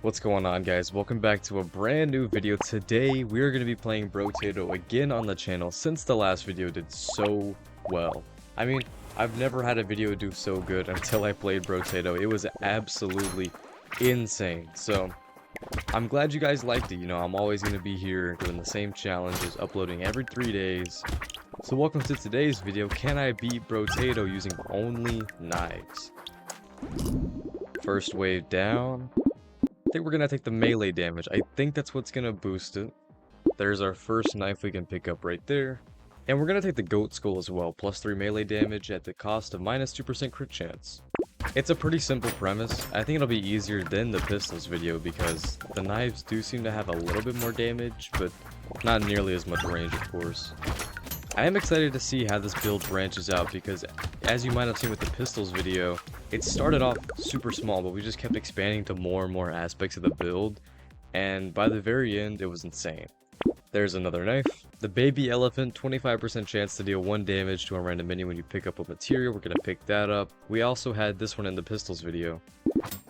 What's going on, guys? Welcome back to a brand new video. Today we are going to be playing Brotato again on the channel since the last video did so well. I mean, I've never had a video do so good until I played Brotato. It was absolutely insane. So I'm glad you guys liked it. I'm always going to be here doing the same challenges, uploading every 3 days. So welcome to today's video. Can I beat Brotato using only knives? First wave down. I think we're gonna take the melee damage. I think that's what's gonna boost it. There's our first knife we can pick up right there. And we're gonna take the goat skull as well, plus 3 melee damage at the cost of minus 2% crit chance. It's a pretty simple premise. I think it'll be easier than the pistols video because the knives do seem to have a little bit more damage, but not nearly as much range, of course. I am excited to see how this build branches out because, as you might have seen with the pistols video, it started off super small, but we just kept expanding to more and more aspects of the build, and by the very end, it was insane. There's another knife. The baby elephant, 25% chance to deal 1 damage to a random enemy when you pick up a material. We're going to pick that up. We also had this one in the pistols video.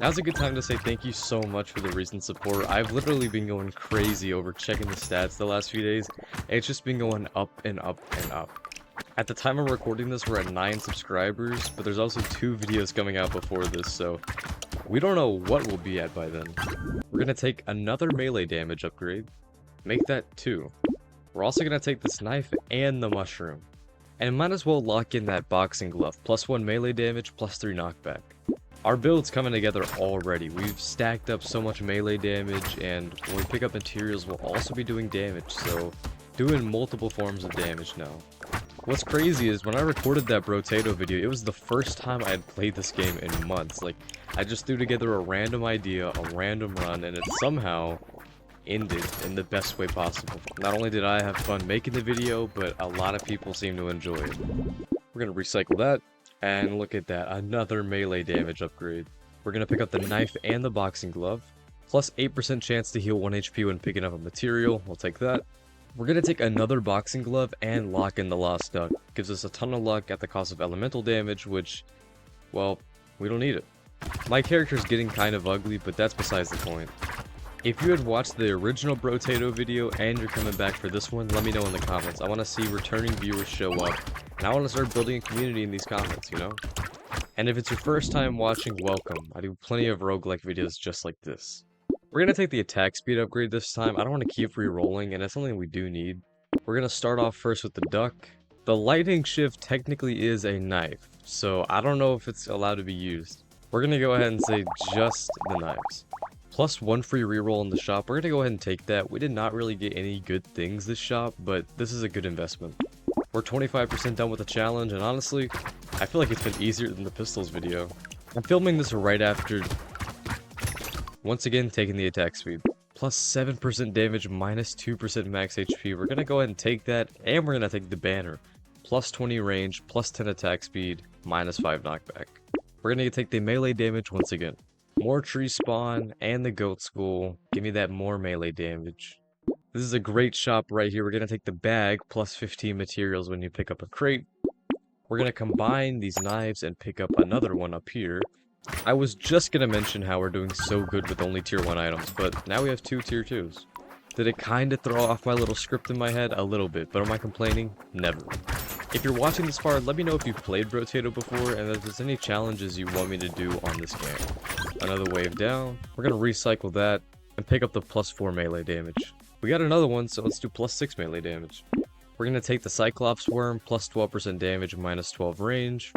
Now's a good time to say thank you so much for the recent support. I've literally been going crazy over checking the stats the last few days. It's just been going up and up and up. At the time of recording this, we're at 9 subscribers, but there's also 2 videos coming out before this, so we don't know what we'll be at by then. We're going to take another melee damage upgrade. Make that 2. We're also going to take this knife and the mushroom. And might as well lock in that boxing glove. Plus 1 melee damage, plus 3 knockback. Our build's coming together already. We've stacked up so much melee damage, and when we pick up materials, we'll also be doing damage, so doing multiple forms of damage now. What's crazy is when I recorded that Brotato video, it was the first time I had played this game in months. Like, I just threw together a random idea, a random run, and it somehow ended in the best way possible. Not only did I have fun making the video, but a lot of people seem to enjoy it. We're gonna recycle that. And look at that, another melee damage upgrade. We're going to pick up the knife and the boxing glove. Plus 8% chance to heal 1 HP when picking up a material. We'll take that. We're going to take another boxing glove and lock in the Lost Duck. Gives us a ton of luck at the cost of elemental damage, which, well, we don't need it. My character's getting kind of ugly, but that's besides the point. If you had watched the original Brotato video and you're coming back for this one, let me know in the comments. I want to see returning viewers show up, and I want to start building a community in these comments, And if it's your first time watching, welcome. I do plenty of roguelike videos just like this. We're going to take the attack speed upgrade this time. I don't want to keep re-rolling, and it's something we do need. We're going to start off first with the duck. The lightning shift technically is a knife, so I don't know if it's allowed to be used. We're going to go ahead and say just the knives. Plus 1 free reroll in the shop. We're going to go ahead and take that. We did not really get any good things this shop, but this is a good investment. We're 25% done with the challenge, and honestly, I feel like it's been easier than the pistols video. I'm filming this right after, once again, taking the attack speed. Plus 7% damage, minus 2% max HP. We're going to go ahead and take that, and we're going to take the banner. Plus 20 range, plus 10 attack speed, minus 5 knockback. We're going to take the melee damage once again. More tree spawn, and the goat skull. Give me that more melee damage. This is a great shop right here. We're going to take the bag, plus 15 materials when you pick up a crate. We're going to combine these knives and pick up another one up here. I was just going to mention how we're doing so good with only tier 1 items, but now we have 2 tier 2s. Did it kind of throw off my little script in my head? A little bit, but am I complaining? Never. If you're watching this far, let me know if you've played Brotato before and if there's any challenges you want me to do on this game. Another wave down. We're going to recycle that and pick up the plus 4 melee damage. We got another one, so let's do plus 6 melee damage. We're going to take the Cyclops Worm, plus 12% damage, minus 12 range,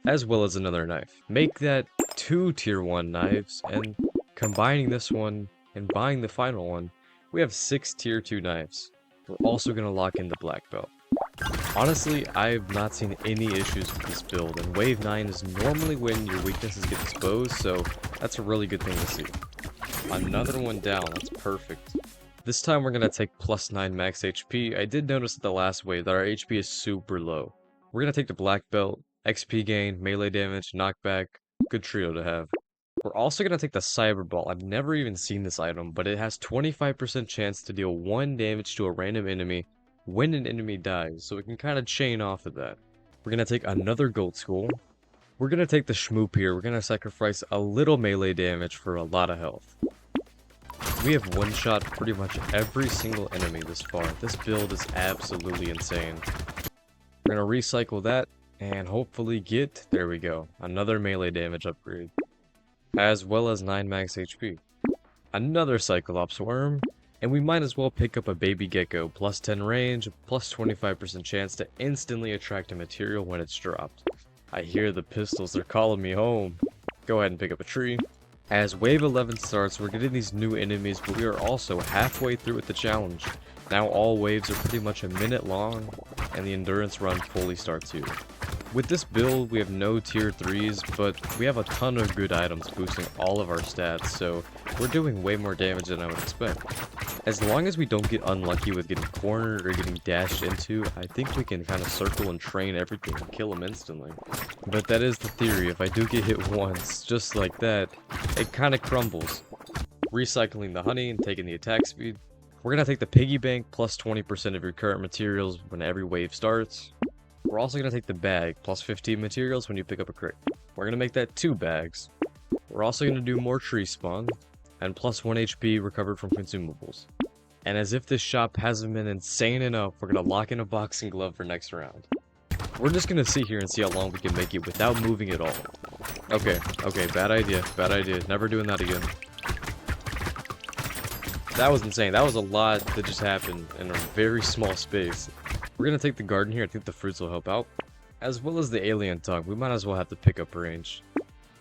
as well as another knife. Make that 2 tier 1 knives, and combining this one and buying the final one, we have 6 tier 2 knives. We're also going to lock in the black belt. Honestly, I've not seen any issues with this build, and wave 9 is normally when your weaknesses get exposed, so that's a really good thing to see. Another one down, that's perfect. This time we're going to take plus 9 max HP. I did notice at the last wave that our HP is super low. We're going to take the black belt, XP gain, melee damage, knockback, good trio to have. We're also going to take the cyber ball. I've never even seen this item, but it has 25% chance to deal 1 damage to a random enemy when an enemy dies, so we can kind of chain off of that. We're going to take another goat skull. We're going to take the shmoop here. We're going to sacrifice a little melee damage for a lot of health. We have one-shot pretty much every single enemy this far. This build is absolutely insane. We're gonna recycle that and hopefully get, there we go, another melee damage upgrade, as well as 9 max HP. Another Cyclops worm, and we might as well pick up a baby gecko, plus 10 range, plus 25% chance to instantly attract a material when it's dropped. I hear the pistols are calling me home. Go ahead and pick up a tree. As wave 11 starts, we're getting these new enemies, but we are also halfway through with the challenge. Now all waves are pretty much a minute long, and the endurance run fully starts here. With this build, we have no tier 3s, but we have a ton of good items boosting all of our stats, so we're doing way more damage than I would expect. As long as we don't get unlucky with getting cornered or getting dashed into, I think we can kind of circle and train everything and kill them instantly. But that is the theory. If I do get hit once, just like that, it kind of crumbles. Recycling the honey and taking the attack speed. We're going to take the piggy bank plus 20% of your current materials when every wave starts. We're also going to take the bag plus 15 materials when you pick up a crate. We're going to make that 2 bags. We're also going to do more tree spawn and plus 1 HP recovered from consumables. And as if this shop hasn't been insane enough, we're going to lock in a boxing glove for next round. We're just going to sit here and see how long we can make it without moving at all. Okay, bad idea, never doing that again. That was insane. That was a lot that just happened in a very small space. We're going to take the garden here. I think the fruits will help out. As well as the alien tongue. We might as well have the pickup range.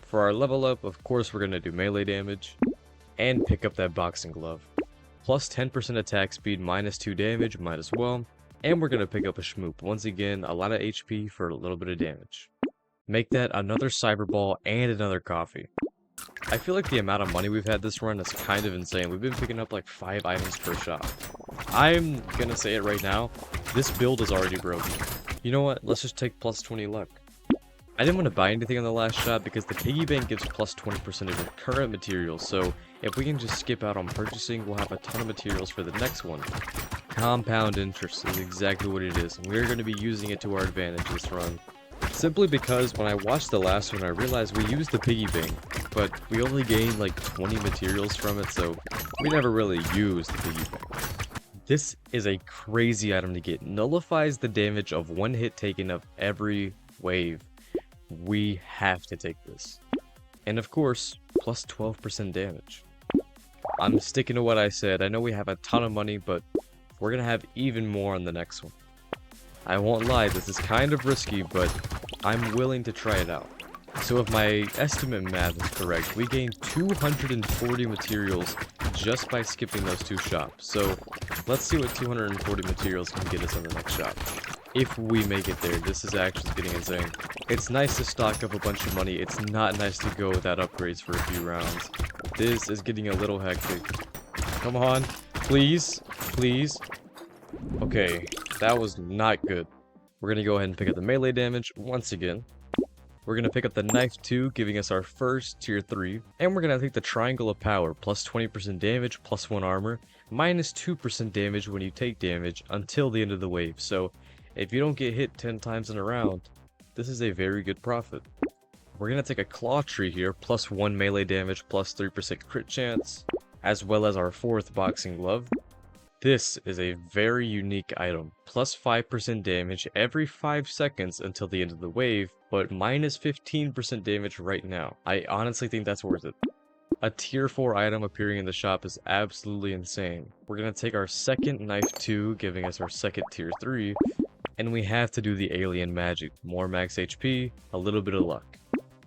For our level up, of course, we're going to do melee damage. And pick up that boxing glove. Plus 10% attack speed, minus 2 damage, might as well. And we're going to pick up a shmoop. Once again, a lot of HP for a little bit of damage. Make that another cyber ball and another coffee. I feel like the amount of money we've had this run is kind of insane. We've been picking up like 5 items per shop. I'm gonna say it right now, this build is already broken. You know what, let's just take plus 20 luck. I didn't want to buy anything on the last shot because the piggy bank gives plus 20% of your current materials, so if we can just skip out on purchasing, we'll have a ton of materials for the next one. Compound interest is exactly what it is, and we're going to be using it to our advantage this run. Simply because when I watched the last one, I realized we used the piggy bank, but we only gained like 20 materials from it, so we never really used the piggy bank. This is a crazy item to get. Nullifies the damage of 1 hit taken of every wave. We have to take this. And of course, plus 12% damage. I'm sticking to what I said. I know we have a ton of money, but we're gonna have even more on the next one. I won't lie, this is kind of risky, but I'm willing to try it out. So if my estimate math is correct, we gained 240 materials just by skipping those 2 shops. So let's see what 240 materials can get us on the next shop. If we make it there, this is actually getting insane. It's nice to stock up a bunch of money. It's not nice to go without upgrades for a few rounds. This is getting a little hectic. Come on, please. Okay, that was not good. We're gonna go ahead and pick up the melee damage once again. We're gonna pick up the knife 2, giving us our first tier 3. And we're gonna take the triangle of power, plus 20% damage, plus 1 armor, minus 2% damage when you take damage until the end of the wave. So if you don't get hit 10 times in a round, this is a very good profit. We're gonna take a claw tree here, plus 1 melee damage, plus 3% crit chance, as well as our 4th boxing glove. This is a very unique item, plus 5% damage every 5 seconds until the end of the wave, but minus 15% damage right now. I honestly think that's worth it. A tier 4 item appearing in the shop is absolutely insane. We're gonna take our second knife 2, giving us our second tier 3, and we have to do the alien magic. More max HP, a little bit of luck.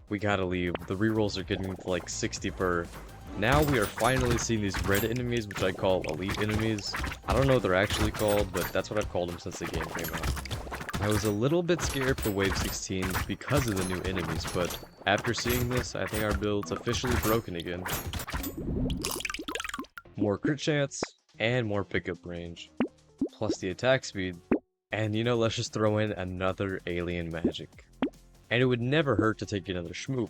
We gotta leave. The rerolls are getting to like 60 per. Now we are finally seeing these red enemies, which I call elite enemies. I don't know what they're actually called, but that's what I've called them since the game came out. I was a little bit scared for wave 16 because of the new enemies, but after seeing this, I think our build's officially broken again. More crit chance, and more pickup range. Plus the attack speed. And you know, let's just throw in another alien magic. And it would never hurt to take another shmoop.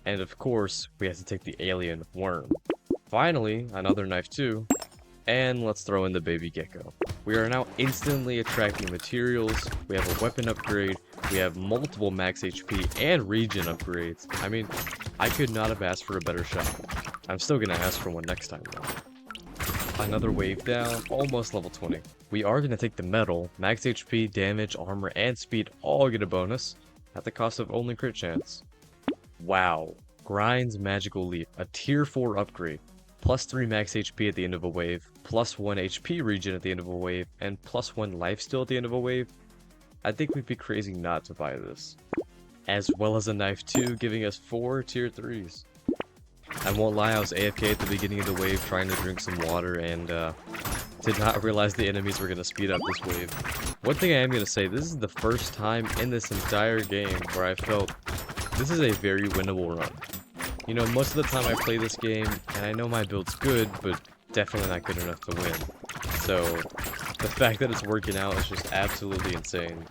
And of course, we have to take the alien worm. Finally, another knife 2. And let's throw in the baby gecko. We are now instantly attracting materials. We have a weapon upgrade. We have multiple max HP and regen upgrades. I mean, I could not have asked for a better shot. I'm still gonna ask for one next time though. Another wave down, almost level 20. We are going to take the metal. Max HP, damage, armor, and speed all get a bonus at the cost of only crit chance. Wow. Grind's Magical Leap, a tier 4 upgrade. Plus 3 max HP at the end of a wave, plus 1 HP regen at the end of a wave, and plus 1 lifesteal at the end of a wave. I think we'd be crazy not to buy this. As well as a knife too, giving us 4 tier 3s. I won't lie, I was AFK at the beginning of the wave trying to drink some water and did not realize the enemies were going to speed up this wave. One thing I am going to say, this is the first time in this entire game where I felt this is a very winnable run. You know, most of the time I play this game, and I know my build's good, but definitely not good enough to win. So, the fact that it's working out is just absolutely insane.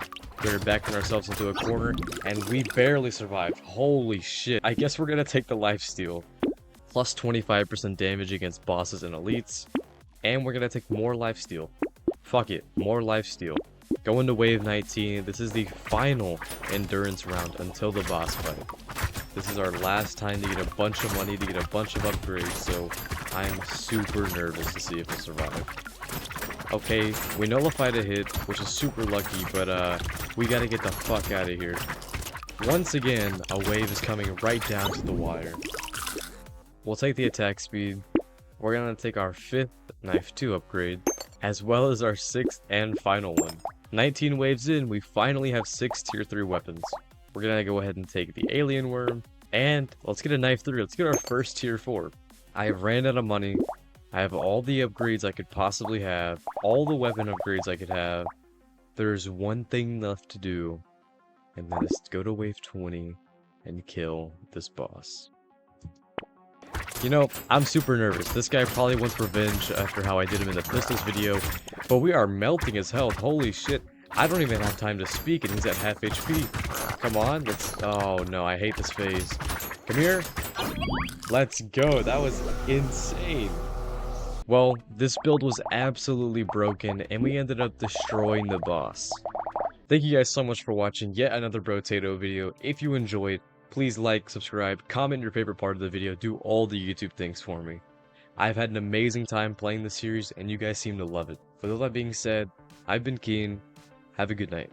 We're backing ourselves into a corner, and we barely survived. Holy shit. I guess we're gonna take the lifesteal. Plus 25% damage against bosses and elites. And we're gonna take more lifesteal. Fuck it, more lifesteal. Go into wave 19. This is the final endurance round until the boss fight. This is our last time to get a bunch of money, to get a bunch of upgrades, so I'm super nervous to see if we'll survive. Okay, we nullified a hit, which is super lucky, but we gotta get the fuck out of here. Once again, a wave is coming right down to the wire. We'll take the attack speed. We're gonna take our 5th Knife 2 upgrade, as well as our 6th and final one. 19 waves in, we finally have 6 tier 3 weapons. We're gonna go ahead and take the Alien Worm, and let's get a Knife 3. Let's get our first tier 4. I ran out of money. I have all the upgrades I could possibly have, all the weapon upgrades I could have. There's one thing left to do, and that is to go to wave 20 and kill this boss. You know, I'm super nervous. This guy probably wants revenge after how I did him in the Pistols video, but we are melting his health. Holy shit. I don't even have time to speak, and he's at half HP. Come on, let's... Oh, no, I hate this phase. Come here. Let's go. That was insane. Well, this build was absolutely broken, and we ended up destroying the boss. Thank you guys so much for watching yet another Brotato video. If you enjoyed, please like, subscribe, comment your favorite part of the video, do all the YouTube things for me. I've had an amazing time playing this series, and you guys seem to love it. With all that being said, I've been Keen. Have a good night.